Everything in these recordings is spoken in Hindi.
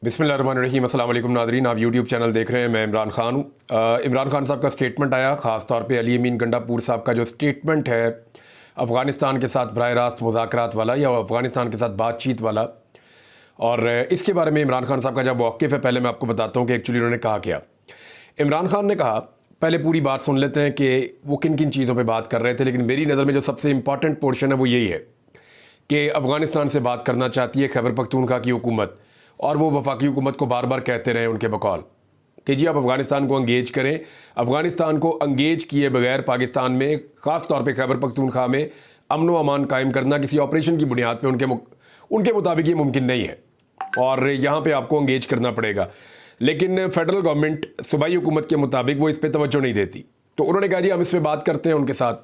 बिस्मिल्लाहिर्रहमानिर्रहीम। अस्सलाम वालेकुम नाज़रीन, आप यूट्यूब चैनल देख रहे हैं। मैं इमरान खान हूँ। इमरान खान साहब का स्टेटमेंट आया, ख़ास तौर पे अली अमीन गंडापुर साहब का जो स्टेटमेंट है अफ़गानिस्तान के साथ बराह रास्त मुज़ाकरात वाला या अफ़गानिस्तान के साथ बातचीत वाला, और इसके बारे में इमरान खान साहब का जब मौक़िफ़ है, पहले मैं आपको बताता हूँ कि एक्चुअली उन्होंने कहा क्या। इमरान खान ने कहा, पहले पूरी बात सुन लेते हैं कि वो किन किन चीज़ों पर बात कर रहे थे, लेकिन मेरी नज़र में जो सबसे इंपॉर्टेंट पोर्शन है वो यही है कि अफ़गानिस्तान से बात करना चाहती है खैबर पख्तूनख्वा की हुकूमत, और वो वफाकी हुकूमत को बार बार कहते रहे उनके बकौल कि जी आप अफ़गानिस्तान को अंगेज करें। अफ़गानिस्तान को अंगेज किए बगैर पाकिस्तान में, ख़ास तौर पे खैबर पख्तूनख्वा में अमन व अमान कायम करना किसी ऑपरेशन की बुनियाद पे उनके मुताबिक ये मुमकिन नहीं है, और यहाँ पे आपको अंगेज करना पड़ेगा। लेकिन फ़ेडरल गवर्नमेंट सूबाई हुकूमत के मुताबिक वो इस पर तवज्जो नहीं देती, तो उन्होंने कहा जी हम इस पर बात करते हैं उनके साथ।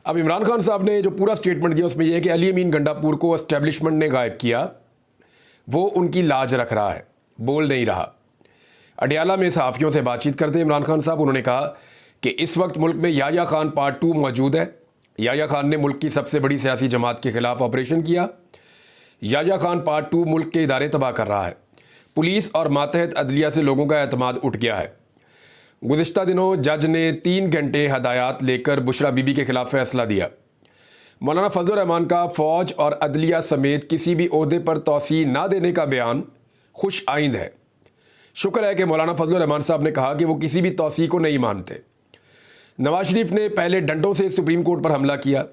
अब इमरान खान साहब ने जो पूरा स्टेटमेंट दिया उसमें यह है कि अली अमीन गंडापुर को एस्टेब्लिशमेंट ने गायब किया, वो उनकी लाज रख रहा है, बोल नहीं रहा। अडियाला में सहाफ़ियों से बातचीत करते इमरान खान साहब, उन्होंने कहा कि इस वक्त मुल्क में याह्या खान पार्ट 2 मौजूद है। याह्या खान ने मुल्क की सबसे बड़ी सियासी जमात के ख़िलाफ़ ऑपरेशन किया। याह्या खान पार्ट 2 मुल्क के इदारे तबाह कर रहा है। पुलिस और मातहत अदलिया से लोगों का एतमाद उठ गया है। गुज़िश्ता दिनों जज ने 3 घंटे हदायत लेकर बुशरा बीबी के ख़िलाफ़ फैसला दिया। मौलाना फजल रहमान का फ़ौज और अदलिया समेत किसी भी ओहदे पर तौसी ना देने का बयान खुश आइंद है। शुक्र है कि मौलाना फजल रहमान साहब ने कहा कि वो किसी भी तौसी को नहीं मानते। नवाज शरीफ ने पहले डंडों से सुप्रीम कोर्ट पर हमला किया,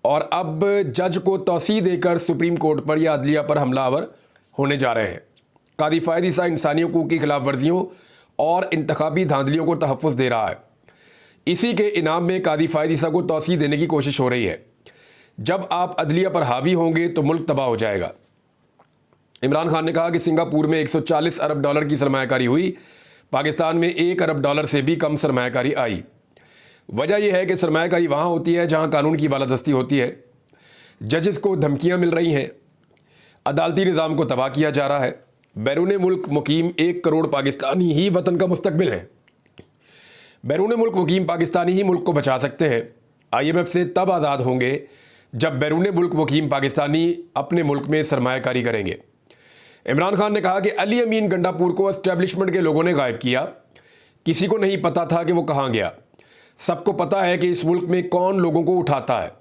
और अब जज को तौसी देकर सुप्रीम कोर्ट पर या अदलिया पर हमलावर होने जा रहे हैं। कादी फ़ायद ईसा इंसानी हकूक़ की खिलाफ वर्जियों और इंतखाबी धांधलियों को तहफ़्फ़ुज़ दे रहा है। इसी के इनाम में कादी फ़ायद ईसा को तौसी देने की कोशिश हो रही है। जब आप अदलिया पर हावी होंगे तो मुल्क तबाह हो जाएगा। इमरान खान ने कहा कि सिंगापुर में 140 अरब डॉलर की सरमायाकारी हुई, पाकिस्तान में 1 अरब डॉलर से भी कम सरमायाकारी आई। वजह यह है कि सरमायाकारी वहाँ होती है जहाँ कानून की बालादस्ती होती है। जजेस को धमकियाँ मिल रही हैं, अदालती निज़ाम को तबाह किया जा रहा है। बैरून मुल्क मुकीम 1 करोड़ पाकिस्तानी ही वतन का मुस्तकबिल है। बैरून मुल्क मुकीम पाकिस्तानी ही मुल्क को बचा सकते हैं। IMF से तब आज़ाद होंगे जब बैरून मुल्क मुकीम पाकिस्तानी अपने मुल्क में सरमायाकारी करेंगे। इमरान खान ने कहा कि अली अमीन गंडापुर को एस्टेब्लिशमेंट के लोगों ने गायब किया। किसी को नहीं पता था कि वो कहाँ गया। सबको पता है कि इस मुल्क में कौन लोगों को उठाता है।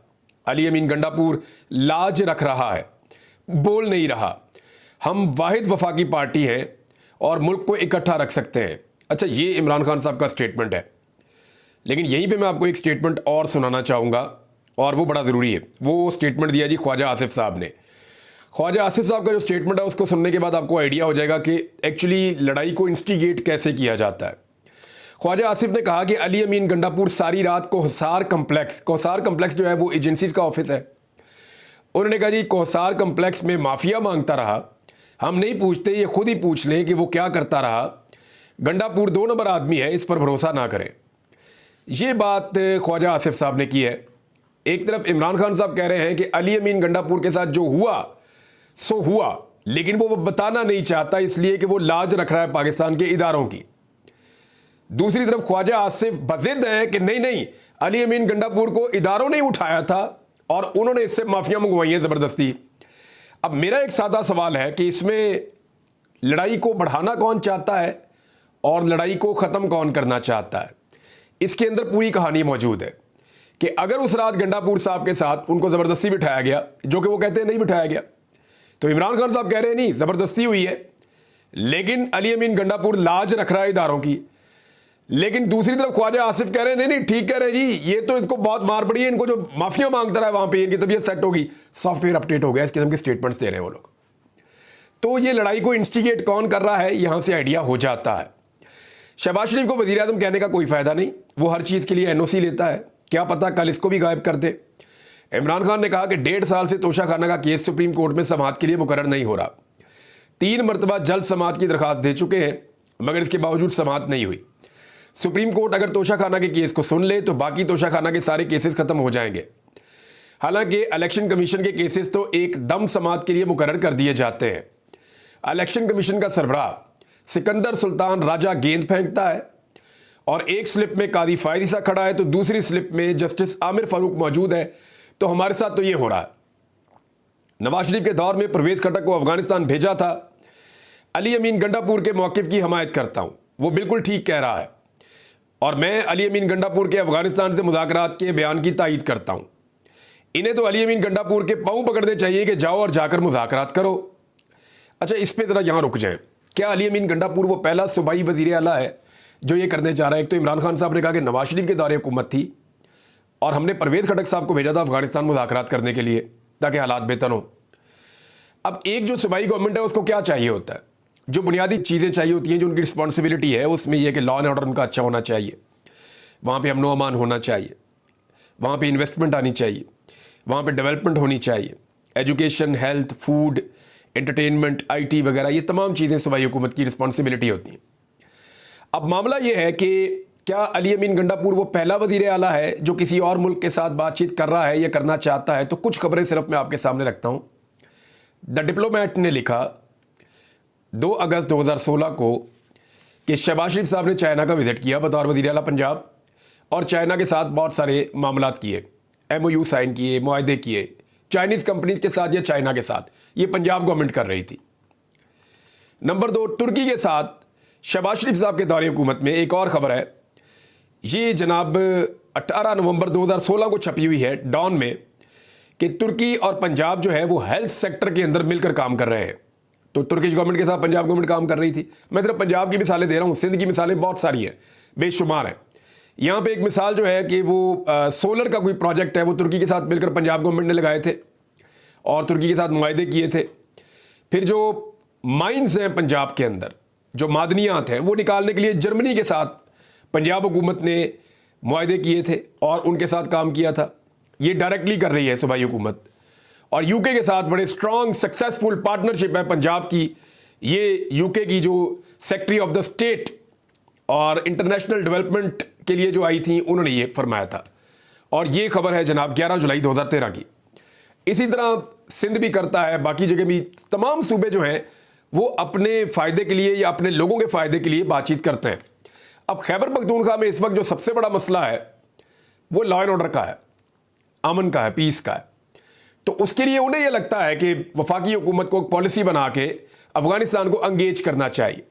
अली अमीन गंडापुर लाज रख रहा है, बोल नहीं रहा। हम वाहिद वफाकी पार्टी हैं और मुल्क को इकट्ठा रख सकते हैं। अच्छा, ये इमरान खान साहब का स्टेटमेंट है, लेकिन यहीं पे मैं आपको एक स्टेटमेंट और सुनाना चाहूँगा, और वो बड़ा ज़रूरी है। वो स्टेटमेंट दिया जी ख्वाजा आसिफ साहब ने। ख्वाजा आसिफ साहब का जो स्टेटमेंट है उसको सुनने के बाद आपको आइडिया हो जाएगा कि एक्चुअली लड़ाई को इंस्टिगेट कैसे किया जाता है। ख्वाजा आसिफ ने कहा कि अली अमीन गंडापुर सारी रात कोहसार कम्प्लेक्स जो है वो एजेंसीज का ऑफिस है। उन्होंने कहा जी कोहसार कम्प्लेक्स में माफिया मांगता रहा, हम नहीं पूछते, ये खुद ही पूछ लें कि वो क्या करता रहा। गंडापुर 2 नंबर आदमी है, इस पर भरोसा ना करें। ये बात ख्वाजा आसिफ साहब ने की है। एक तरफ इमरान खान साहब कह रहे हैं कि अली अमीन गंडापुर के साथ जो हुआ सो हुआ, लेकिन वो बताना नहीं चाहता इसलिए कि वो लाज रख रहा है पाकिस्तान के इदारों की। दूसरी तरफ ख्वाजा आसिफ बज़िद है कि नहीं, अली अमीन गंडापुर को इदारों ने उठाया था और उन्होंने इससे माफिया मंगवाई है ज़बरदस्ती। अब मेरा एक सादा सवाल है कि इसमें लड़ाई को बढ़ाना कौन चाहता है और लड़ाई को ख़त्म कौन करना चाहता है। इसके अंदर पूरी कहानी मौजूद है कि अगर उस रात गंडापुर साहब के साथ उनको ज़बरदस्ती बिठाया गया, जो कि वो कहते हैं नहीं बिठाया गया, तो इमरान खान साहब कह रहे हैं नहीं ज़बरदस्ती हुई है, लेकिन अली अमीन गंडापुर लाज रख रहा है इदारों की। लेकिन दूसरी तरफ ख्वाजा आसिफ कह रहे हैं नहीं ठीक कह रहे हैं जी, ये तो इसको बहुत मार पड़ी है, इनको जो माफिया मांगता रहा है वहाँ पर इनकी तबीयत सेट होगी, सॉफ्टवेयर अपडेट हो गया, इस किस्म के स्टेटमेंट्स दे रहे हैं वो लोग। तो ये लड़ाई को इंस्टिगेट कौन कर रहा है, यहाँ से आइडिया हो जाता है। शहबाज शरीफ को वज़ीर आज़म कहने का कोई फ़ायदा नहीं, वो हर चीज़ के लिए NOC लेता है, क्या पता कल इसको भी गायब कर दे। इमरान खान ने कहा कि 1.5 साल से तोशा खाना का केस सुप्रीम कोर्ट में समाअत के लिए मुकर्रर नहीं हो रहा। 3 मरतबा जल्द समाअत की दरख्वास्त दे चुके हैं, मगर इसके बावजूद समाअत नहीं हुई। सुप्रीम कोर्ट अगर तोशा खाना के केस को सुन ले तो बाकी तोशा खाना के सारे केसेस ख़त्म हो जाएंगे। हालांकि इलेक्शन कमीशन के केसेस तो एकदम समाअत के लिए मुकर्रर कर दिए जाते हैं। इलेक्शन कमीशन का सरबराह सिकंदर सुल्तान राजा गेंद फेंकता है, और एक स्लिप में कादी फ़ायद ईसा खड़ा है तो दूसरी स्लिप में जस्टिस आमिर फारूक मौजूद है। तो हमारे साथ तो ये हो रहा है। नवाज शरीफ के दौर में परवेज़ खटक को अफगानिस्तान भेजा था, अली अमीन गंडापुर के मौक़िफ़ की हमायत करता हूँ, वो बिल्कुल ठीक कह रहा है और मैं अली अमीन गंडापुर के अफ़गानिस्तान से मुज़ाकरात के बयान की तायीद करता हूँ। इन्हें तो अली अमीन गंडापुर के पाँव पकड़ने चाहिए कि जाओ और जाकर मुज़ाकरात करो। अच्छा, इस पर ज़रा यहाँ रुक जाएँ। क्या अली अमीन गंडापुर वो पहला सूबाई वज़ीर आला है जो ये करने जा रहा है? एक तो इमरान खान साहब ने कहा कि नवाज शरीफ के दौरे हुकूमत थी और हमने परवेज़ खटक साहब को भेजा था अफ़गानिस्तान मुज़ाकरात करने के लिए ताकि हालात बेहतर हों। अब एक जो सूबाई गवर्नमेंट है उसको क्या चाहिए होता है? जो बुनियादी चीज़ें चाहिए होती हैं, जो उनकी रिस्पॉन्सिबिलिटी है, उसमें यह कि लॉ एंड ऑर्डर उनका अच्छा होना चाहिए, वहाँ पे अमन व अमान होना चाहिए, वहाँ पे इन्वेस्टमेंट आनी चाहिए, वहाँ पे डेवलपमेंट होनी चाहिए, education, health, food, entertainment, IT वगैरह, ये तमाम चीज़ें सूबाई हुकूमत की रिस्पॉन्सिबिलिटी होती हैं। अब मामला ये है कि क्या अली अमीन गंडापुर वो पहला वज़ीर आला है जो किसी और मुल्क के साथ बातचीत कर रहा है या करना चाहता है? तो कुछ खबरें सिर्फ मैं आपके सामने रखता हूँ। द डिप्लोमेट ने लिखा 2 अगस्त 2016 को कि शहबाज शरीफ साहब ने चाइना का विजिट किया बतौर वज़ीर आला पंजाब और चाइना के साथ बहुत सारे मामलात किए, MOU साइन किए, मुआहदे किए चाइनीज़ कंपनीज के साथ या चाइना के साथ। ये पंजाब गवर्नमेंट कर रही थी। नंबर 2, तुर्की के साथ शहबाज शरीफ साहब के दौरे हुकूमत में एक और ख़बर है, ये जनाब 18 नवंबर 2016 को छपी हुई है डॉन में कि तुर्की और पंजाब जो है वो हेल्थ सेक्टर के अंदर मिलकर काम कर रहे हैं। तो तुर्किश गवर्नमेंट के साथ पंजाब गवर्नमेंट काम कर रही थी। मैं सिर्फ पंजाब की मिसालें दे रहा हूँ, सिंध की मिसालें बहुत सारी हैं, बेशुमार हैं। यहाँ पे एक मिसाल जो है कि वो सोलर का कोई प्रोजेक्ट है, वो तुर्की के साथ मिलकर पंजाब गवर्नमेंट ने लगाए थे और तुर्की के साथ मुआहदे किए थे। फिर जो माइंस हैं पंजाब के अंदर, जो मादनियात हैं, वो निकालने के लिए जर्मनी के साथ पंजाब हुकूमत ने मुआहदे किए थे और उनके साथ काम किया था। ये डायरेक्टली कर रही है सूबाई हुकूमत। और यूके के साथ बड़े स्ट्रॉन्ग सक्सेसफुल पार्टनरशिप है पंजाब की। ये यूके की जो सेक्रेटरी ऑफ द स्टेट और इंटरनेशनल डेवलपमेंट के लिए जो आई थी, उन्होंने ये फरमाया था। और ये खबर है जनाब 11 जुलाई 2013 की। इसी तरह सिंध भी करता है, बाकी जगह भी तमाम सूबे जो हैं वो अपने फ़ायदे के लिए या अपने लोगों के फ़ायदे के लिए बातचीत करते हैं। अब खैबर पख्तूनख्वा में इस वक्त जो सबसे बड़ा मसला है वो लॉ एंड ऑर्डर का है, अमन का है, पीस का है। तो उसके लिए उन्हें यह लगता है कि वफाकी हुकूमत को पॉलिसी बना के अफगानिस्तान को अंगेज करना चाहिए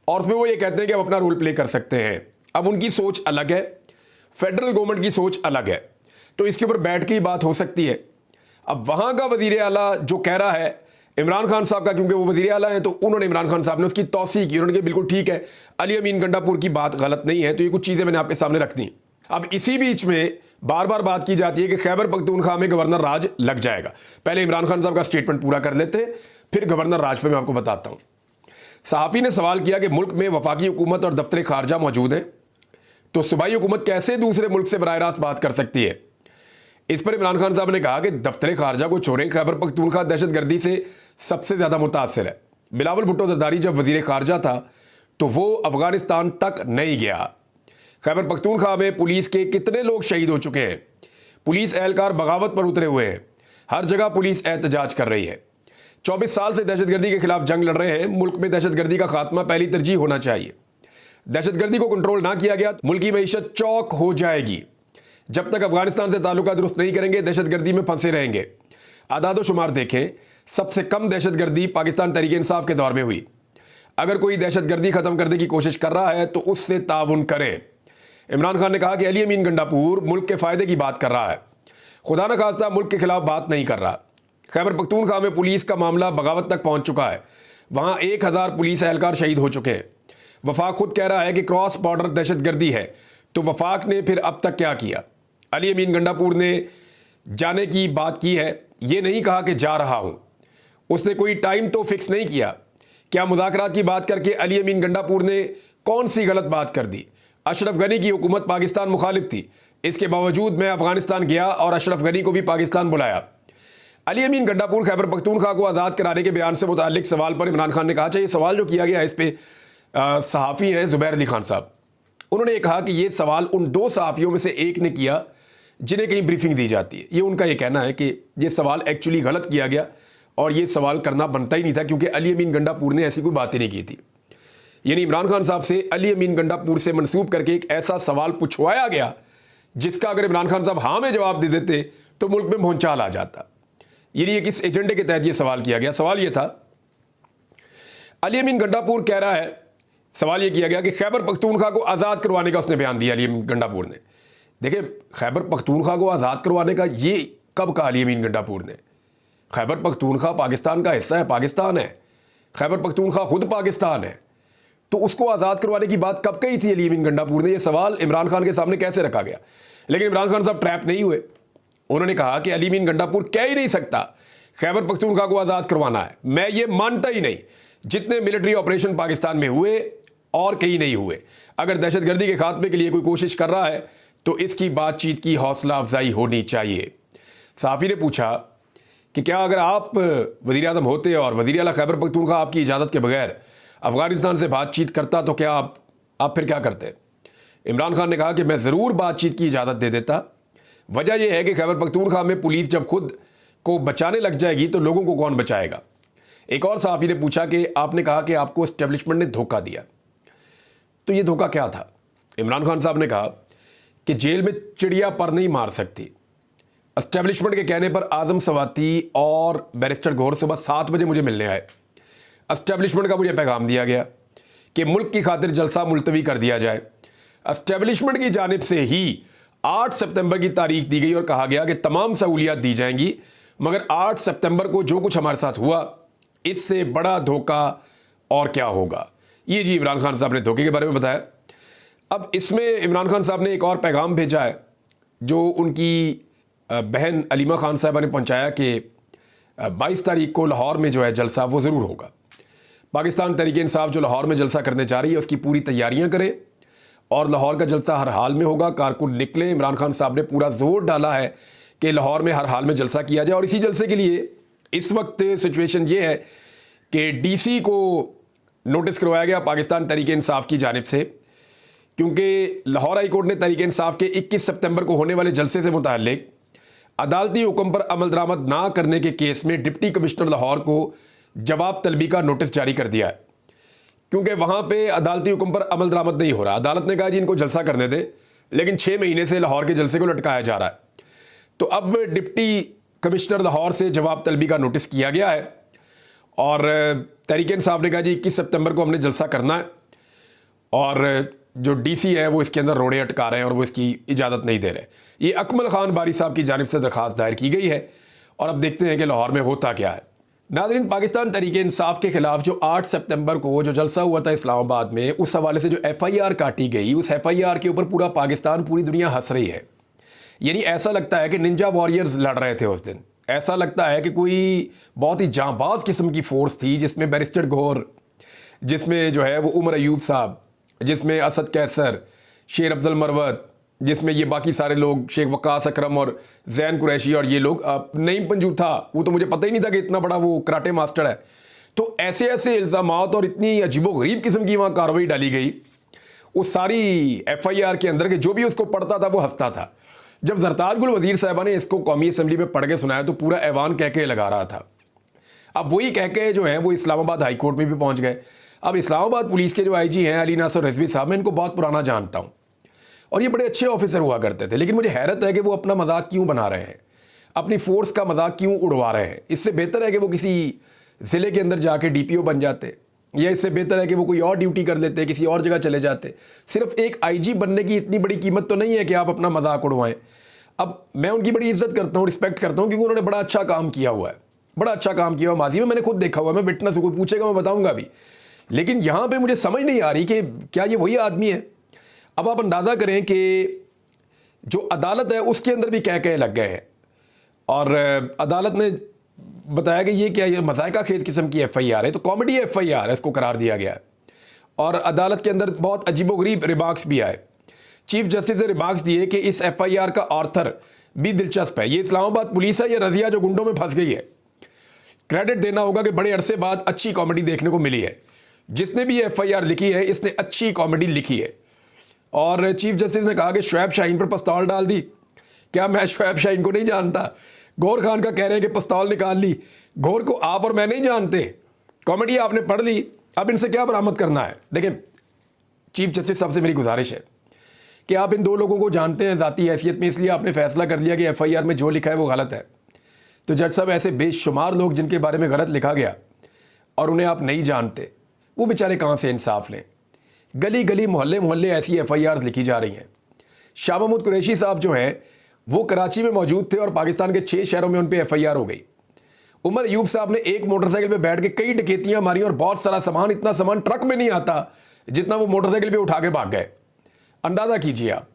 और उसमें वो ये कहते हैं कि हम अपना रोल प्ले कर सकते हैं। अब उनकी सोच अलग है, फेडरल गवर्नमेंट की सोच अलग है, तो इसके ऊपर बैठ के ही बात हो सकती है। अब वहाँ का वज़ीर आला जो कह रहा है इमरान खान साहब का, क्योंकि वो वज़ीर आला हैं, तो उन्होंने इमरान खान साहब ने उसकी तौसीह की। उन्होंने कहा बिल्कुल ठीक है, अली अमीन गंडापुर की बात गलत नहीं है। तो ये कुछ चीज़ें मैंने आपके सामने रख दी। अब इसी बीच में बार बार बात की जाती है कि खैबर पख्तूनख्वा में गवर्नर राज लग जाएगा। पहले इमरान खान साहब का स्टेटमेंट पूरा कर लेते हैं, फिर गवर्नर राज पे मैं आपको बताता हूँ। सहाफ़ी ने सवाल किया कि मुल्क में वफाकी हुकूमत और दफ्तर खारजा मौजूद है, तो सूबाई हुकूमत कैसे दूसरे मुल्क से बराह रास्त बात कर सकती है? इस पर इमरान खान साहब ने कहा कि दफ्तर खारजा को छोड़ें, खैबर पख्तूनख्वा दहशतगर्दी से सबसे ज़्यादा मुतासर है। बिलावल भुट्टो जरदारी जब वज़ीर खारजा था तो वो अफगानिस्तान तक नहीं गया। खैबर पख्तूनख्वा में पुलिस के कितने लोग शहीद हो चुके हैं, पुलिस एहलकार बगावत पर उतरे हुए हैं, हर जगह पुलिस एहतजाज कर रही है। 24 साल से दहशतगर्दी के खिलाफ जंग लड़ रहे हैं। मुल्क में दहशतगर्दी का खात्मा पहली तरजीह होना चाहिए। दहशतगर्दी को कंट्रोल ना किया गया तो मुल्क की मईशत चौक हो जाएगी। जब तक अफगानिस्तान से ताल्लुका दुरुस्त नहीं करेंगे, दहशतगर्दी में फंसे रहेंगे। आदाद शुमार देखें, सबसे कम दहशतगर्दी पाकिस्तान तहरीक इंसाफ के दौर में हुई। अगर कोई दहशतगर्दी ख़त्म करने की कोशिश कर रहा है तो उससे ताउन करें। इमरान खान ने कहा कि अली अमीन गंडापुर मुल्क के फ़ायदे की बात कर रहा है, खुदा न खास्ता मुल्क के खिलाफ बात नहीं कर रहा। खैबर पख्तूनख्वा में पुलिस का मामला बगावत तक पहुँच चुका है। वहाँ 1000 पुलिस एहलकार शहीद हो चुके हैं। वफाक खुद कह रहा है कि क्रॉस बॉर्डर दहशतगर्दी है, तो वफाक ने फिर अब तक क्या किया? अली अमीन गंडापुर ने जाने की बात की है, ये नहीं कहा कि जा रहा हूँ। उसने कोई टाइम तो फिक्स नहीं किया। क्या मुज़ाकरात की बात करके अली अमीन गंडापुर ने कौन सी गलत बात कर दी? अशरफ गनी की हुकूमत पाकिस्तान मुखालिफ थी, इसके बावजूद मैं अफगानिस्तान गया और अशरफ गनी को भी पाकिस्तान बुलाया। अली अमीन गंडापुर खैबर पख्तूनख्वा को आज़ाद कराने के बयान से मुताल्लिक सवाल पर इमरान खान ने कहा, चाहिए सवाल जो किया गया इस पर सहाफ़ी हैं ज़ुबैर अली खान साहब, उन्होंने कहा कि ये सवाल उन 2 सहाफ़ियों में से एक ने किया जिन्हें कहीं ब्रीफिंग दी जाती है। ये उनका ये कहना है कि ये सवाल एक्चुअली गलत किया गया और ये सवाल करना बनता ही नहीं था, क्योंकि अली अमीन गंडापुर ने ऐसी कोई बात ही नहीं की थी। यानी इमरान खान साहब से अली अमीन गंडापुर से मनसूब करके एक ऐसा सवाल पूछवाया गया जिसका अगर इमरान खान साहब हाँ में जवाब दे देते तो मुल्क में भूचाल आ जाता। यानी ये किस एजेंडे के तहत ये सवाल किया गया? सवाल ये था, अली अमीन गंडापुर कह रहा है, सवाल ये किया गया कि खैबर पख्तूनख्वा को आज़ाद करवाने का उसने बयान दिया अली अमीन गंडापुर ने। देखिए, खैबर पख्तूनख्वा को आज़ाद करवाने का ये कब कहा अली अमीन गंडापुर ने? खैबर पख्तूनख्वा पाकिस्तान का हिस्सा है, पाकिस्तान है। खैबर पख्तूनख्वा खुद पाकिस्तान है, तो उसको आज़ाद करवाने की बात कब कही थी अली अमीन गंडापुर ने? यह सवाल इमरान खान के सामने कैसे रखा गया? लेकिन इमरान खान साहब ट्रैप नहीं हुए। उन्होंने कहा कि अली अमीन गंडापुर कह ही नहीं सकता खैबर पख्तूनख्वा को आज़ाद करवाना है, मैं ये मानता ही नहीं। जितने मिलिट्री ऑपरेशन पाकिस्तान में हुए और कहीं नहीं हुए, अगर दहशतगर्दी के खात्मे के लिए कोई कोशिश कर रहा है तो इसकी बातचीत की हौसला अफजाई होनी चाहिए। सहाफ़ी ने पूछा कि क्या अगर आप वज़ीर आज़म होते और वज़ीर आला खैबर पख्तूनख्वा आपकी इजाज़त के बगैर अफ़गानिस्तान से बातचीत करता तो क्या आप फिर क्या करते? इमरान खान ने कहा कि मैं ज़रूर बातचीत की इजाज़त दे देता। वजह यह है कि खैबर पख्तूनख्वा में पुलिस जब खुद को बचाने लग जाएगी तो लोगों को कौन बचाएगा? एक और सहाफ़ी ने पूछा कि आपने कहा कि आपको एस्टेब्लिशमेंट ने धोखा दिया, तो ये धोखा क्या था? इमरान खान साहब ने कहा कि जेल में चिड़िया पर नहीं मार सकती। एस्टेब्लिशमेंट के कहने पर आज़म सवाती और बैरिस्टर गौहर सुबह 7 बजे मुझे मिलने आए। एस्टेब्लिशमेंट का मुझे पैगाम दिया गया कि मुल्क की खातिर जलसा मुलतवी कर दिया जाए। एस्टेब्लिशमेंट की जानिब से ही 8 सितंबर की तारीख दी गई और कहा गया कि तमाम सहूलियात दी जाएंगी, मगर 8 सितंबर को जो कुछ हमारे साथ हुआ, इससे बड़ा धोखा और क्या होगा। ये जी इमरान खान साहब ने धोखे के बारे में बताया। अब इसमें इमरान खान साहब ने एक और पैगाम भेजा है जो उनकी बहन अलीमा खान साहबा ने पहुंचाया कि 22 तारीख को लाहौर में जो है जलसा वो ज़रूर होगा। पाकिस्तान तहरीक इंसाफ जो लाहौर में जलसा करने जा रही है उसकी पूरी तैयारियां करे और लाहौर का जलसा हर हाल में होगा, कारकुन निकले। इमरान खान साहब ने पूरा जोर डाला है कि लाहौर में हर हाल में जलसा किया जाए। और इसी जलसे के लिए इस वक्त सिचुएशन ये है कि डीसी को नोटिस करवाया गया पाकिस्तान तहरीक इंसाफ की जानिब से, क्योंकि लाहौर हाई कोर्ट ने तहरीक इंसाफ के 21 सितंबर को होने वाले जलसे से मुताल्लिक अदालती हुक्म पर अमल दरामद ना करने के केस में डिप्टी कमिश्नर लाहौर को जवाब तलबी का नोटिस जारी कर दिया है, क्योंकि वहाँ पे अदालती हुक्म पर अमल दरामद नहीं हो रहा। अदालत ने कहा जी इनको जलसा करने दें, लेकिन 6 महीने से लाहौर के जलसे को लटकाया जा रहा है। तो अब डिप्टी कमिश्नर लाहौर से जवाब तलबी का नोटिस किया गया है और तहरीक इंसाफ ने कहा जी 21 सितंबर को हमने जलसा करना है, और जो डीसी है वो इसके अंदर रोड़े अटका रहे हैं और वो इसकी इजाज़त नहीं दे रहे। ये अकमल खान बारी साहब की जानिब से दरख्वास्त दायर की गई है और अब देखते हैं कि लाहौर में होता क्या है। नाज़रीन, पाकिस्तान तहरीक इंसाफ के खिलाफ जो 8 सितंबर को जो जलसा हुआ था इस्लामाबाद में, उस हवाले से जो FIR काटी गई, उस FIR के ऊपर पूरा पाकिस्तान, पूरी दुनिया हंस रही है। यानी ऐसा लगता है कि निंजा वॉरियर्स लड़ रहे थे उस दिन। ऐसा लगता है कि कोई बहुत ही जांबाज किस्म की फोर्स थी, जिसमें बैरिस्टर गौहर, जिसमें जो है वो उमर अयूब साहब, जिसमें असद कैसर, शेर अफजल मरवत, जिसमें ये बाकी सारे लोग, शेख वक्कास अकरम और जैन कुरैशी और ये लोग। नईम पंजू था, वो तो मुझे पता ही नहीं था कि इतना बड़ा वो कराटे मास्टर है। तो ऐसे ऐसे इल्ज़ामात और इतनी अजीबोगरीब किस्म की वहाँ कार्रवाई डाली गई उस सारी FIR के अंदर, के जो भी उसको पढ़ता था वो हंसता था। जब जरताज गुल वज़ीर साहबा ने इसको कौमी असम्बली में पढ़ के सुनाया तो पूरा ऐवान कह के लगा रहा था। अब वही कह के जो है वो इस्लामाबाद हाई कोर्ट में भी पहुँच गए। अब इस्लामाबाद पुलिस के जो IG हैं अली नासर रिजवी साहब, मैं इनको बहुत पुराना जानता हूँ और ये बड़े अच्छे ऑफिसर हुआ करते थे, लेकिन मुझे हैरत है कि वो अपना मजाक क्यों बना रहे हैं, अपनी फोर्स का मजाक क्यों उड़वा रहे हैं। इससे बेहतर है कि वो किसी ज़िले के अंदर जाके DPO बन जाते, या इससे बेहतर है कि वो कोई और ड्यूटी कर लेते, किसी और जगह चले जाते। सिर्फ एक IG बनने की इतनी बड़ी कीमत तो नहीं है कि आप अपना मजाक उड़वाएं। अब मैं उनकी बड़ी इज्जत करता हूँ, रिस्पेक्ट करता हूँ, क्योंकि उन्होंने बड़ा अच्छा काम किया हुआ है, बड़ा अच्छा काम किया हुआ माजी में, मैंने खुद देखा हुआ, मैं विटनेस हूँ, कोई पूछेगा मैं बताऊँगा भी। लेकिन यहाँ पे मुझे समझ नहीं आ रही कि क्या ये वही आदमी है। अब आप अंदाज़ा करें कि जो अदालत है उसके अंदर भी कह लग गए हैं और अदालत ने बताया कि ये क्या, ये मज़ायका खेज किस्म की FIR है, तो कॉमेडी FIR है, इसको करार दिया गया है। और अदालत के अंदर बहुत अजीबोगरीब रिमार्क्स भी आए। चीफ जस्टिस ने रिमार्क्स दिए कि इस FIR का ऑर्थर भी दिलचस्प है, ये इस्लामाबाद पुलिस है या रज़िया जो गुंडों में फंस गई है। क्रेडिट देना होगा कि बड़े अरसे बाद अच्छी कॉमेडी देखने को मिली है। जिसने भी FIR लिखी है इसने अच्छी कॉमेडी लिखी है। और चीफ जस्टिस ने कहा कि शुएब शाहीन पर पिस्तौल डाल दी। क्या मैं शुएब शाहीन को नहीं जानता? गौहर खान का कह रहे हैं कि पिस्तौल निकाल ली। गौहर को आप और मैं नहीं जानते, कॉमेडी आपने पढ़ ली, अब इनसे क्या बरामद करना है? देखिए, चीफ जस्टिस साहब से मेरी गुजारिश है कि आप इन दो लोगों को जानते हैं ज़ाती हैसियत में, इसलिए आपने फैसला कर लिया कि FIR में जो लिखा है वो गलत है। तो जज साहब, ऐसे बेशुमार लोग जिनके बारे में गलत लिखा गया और उन्हें आप नहीं जानते, वो बेचारे कहाँ से इंसाफ लें। गली गली मोहल्ले मोहल्ले ऐसी FIR लिखी जा रही हैं। शाह महमूद कुरैशी साहब जो हैं वो कराची में मौजूद थे और पाकिस्तान के 6 शहरों में उन पर FIR हो गई। उमर अयूब साहब ने एक मोटरसाइकिल पे बैठ के कई डकैतियां मारी और बहुत सारा सामान, इतना सामान ट्रक में नहीं आता जितना वो मोटरसाइकिल पे उठा के भाग गए। अंदाजा कीजिए आप,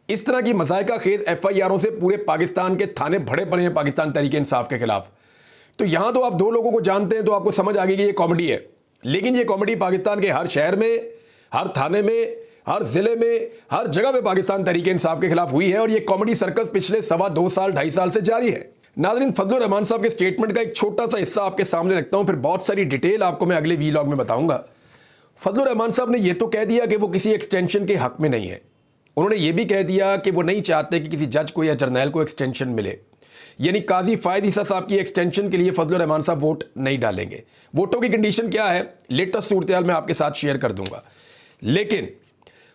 इस तरह की मसाइका खेज FIRों से पूरे पाकिस्तान के थाने भरे पड़े हैं पाकिस्तान तहरीक इंसाफ के खिलाफ। तो यहां तो आप 2 लोगों को जानते हैं तो आपको समझ आ गई कि ये कॉमेडी है, लेकिन ये कॉमेडी पाकिस्तान के हर शहर में, हर थाने में, हर जिले में, हर जगह पे पाकिस्तान तहरीक इंसाफ के खिलाफ हुई है और ये कॉमेडी सर्कस पिछले 2.25 साल 2.5 साल से जारी है। नाज़रीन, फजलुर रहमान साहब के स्टेटमेंट का एक छोटा सा हिस्सा आपके सामने रखता हूं, फिर बहुत सारी डिटेल आपको मैं अगले वीलॉग में बताऊंगा। फजलुर रहमान साहब ने यह तो कह दिया कि वो किसी एक्सटेंशन के हक में नहीं है। उन्होंने ये भी कह दिया कि वो नहीं चाहते कि किसी जज को या जर्नैल को एक्सटेंशन मिले, यानी काजी फायद ईसा साहब की एक्सटेंशन के लिए फजलुर रहमान साहब वोट नहीं डालेंगे। वोटों की कंडीशन क्या है, लेटेस्ट सूरत मैं आपके साथ शेयर कर दूंगा। लेकिन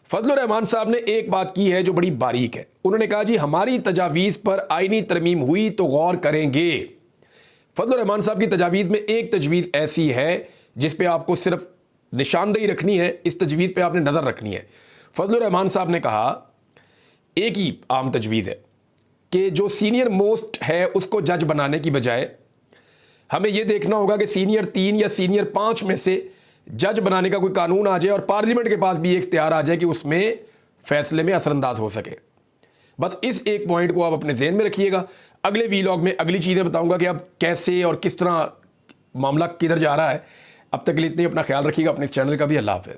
फजलुर रहमान साहब ने एक बात की है जो बड़ी बारीक है। उन्होंने कहा जी हमारी तजावीज़ पर आईनी तरमीम हुई तो गौर करेंगे। फजलुर रहमान साहब की तजावीज़ में एक तजवीज़ ऐसी है जिस पे आपको सिर्फ निशानदेही रखनी है, इस तजवीज़ पे आपने नज़र रखनी है। फजलुर रहमान साहब ने कहा एक ही आम तजवीज़ है कि जो सीनियर मोस्ट है उसको जज बनाने की बजाय हमें यह देखना होगा कि सीनियर 3 या सीनियर 5 में से जज बनाने का कोई कानून आ जाए और पार्लियामेंट के पास भी एक इख्तियार आ जाए कि उसमें फैसले में असरअंदाज हो सके। बस इस एक पॉइंट को आप अपने ज़हन में रखिएगा। अगले वीलॉग में अगली चीज़ें बताऊंगा कि अब कैसे और किस तरह मामला किधर जा रहा है। अब तक के लिए इतने, अपना ख्याल रखिएगा, अपने इस चैनल का भी। अल्लाह हाफ़िज़।